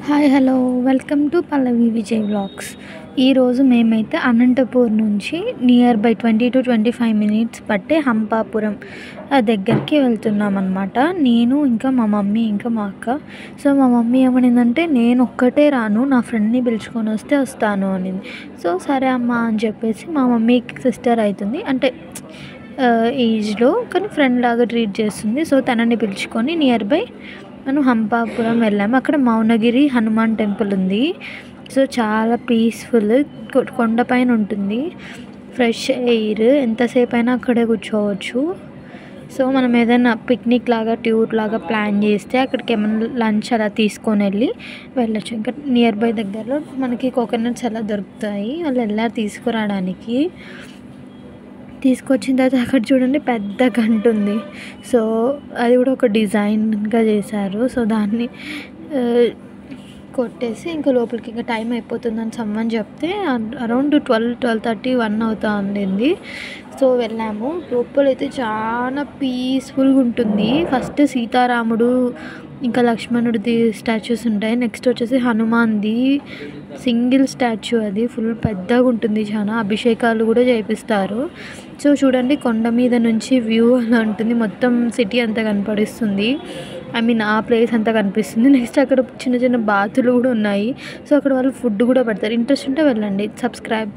Hi hello welcome to Pallavi Vijay vlogs. ఈరోజు మేమైతే అనంతపూర్ నుంచి నియర్ బై 20 to 25 minutes పట్టే హంపాపురం దగ్గరికి వెళ్తున్నాం అనమాట. నేను ఇంకా మా మమ్మీ ఇంకా మా అక్క. సో మా మమ్మీ ఏమనిందంటే నేను ఒక్కటే రాను, నా ఫ్రెండ్ని పిలుచుకొని వస్తాను అనింది. సో సరే అమ్మ అని చెప్పేసి, మా మమ్మీకి సిస్టర్ అవుతుంది అంటే ఏజ్లో, కానీ ఫ్రెండ్ లాగా ట్రీట్ చేస్తుంది. సో తనని పిలుచుకొని నియర్ బై మనం హంపాపురం వెళ్ళాము. అక్కడ మౌనగిరి హనుమాన్ టెంపుల్ ఉంది. సో చాలా పీస్ఫుల్, కొండపైన ఉంటుంది. ఫ్రెష్ ఎయిర్, ఎంతసేపు అయినా అక్కడే కూర్చోవచ్చు. సో మనం ఏదైనా పిక్నిక్ లాగా టూర్ లాగా ప్లాన్ చేస్తే అక్కడికి ఏమైనా లంచ్ అలా తీసుకొని వెళ్ళచ్చు. ఇంకా నియర్ బై దగ్గరలో మనకి కోకోనట్స్ అలా దొరుకుతాయి, వాళ్ళు వెళ్ళారు తీసుకురావడానికి. తీసుకొచ్చిన తర్వాత అక్కడ చూడండి పెద్ద గంట ఉంది. సో అది కూడా ఒక డిజైన్గా చేశారు. సో దాన్ని కొట్టేసి ఇంకా లోపలికి, ఇంకా టైం అయిపోతుందని సమ్మని చెప్తే అరౌండ్ 12-12:30, 1 అవుతా ఉండింది. సో వెళ్ళాము. లోపలైతే చాలా పీస్ఫుల్గా ఉంటుంది. ఫస్ట్ సీతారాముడు ఇంకా లక్ష్మణుడిది స్టాచ్యూస్ ఉంటాయి. నెక్స్ట్ వచ్చేసి హనుమాన్ది సింగిల్ స్టాచ్యూ, అది ఫుల్ పెద్దగా ఉంటుంది. చాలా అభిషేకాలు కూడా చేపిస్తారు. సో చూడండి కొండ మీద నుంచి వ్యూ అలా ఉంటుంది, మొత్తం సిటీ అంతా కనపడిస్తుంది. ఐ మీన్ ఆ ప్లేస్ అంతా కనిపిస్తుంది. నెక్స్ట్ అక్కడ చిన్న చిన్న బాతులు కూడా ఉన్నాయి. సో అక్కడ వాళ్ళు ఫుడ్ కూడా పెడతారు. ఇంట్రెస్ట్ ఉంటే వెళ్ళండి. సబ్స్క్రైబ్.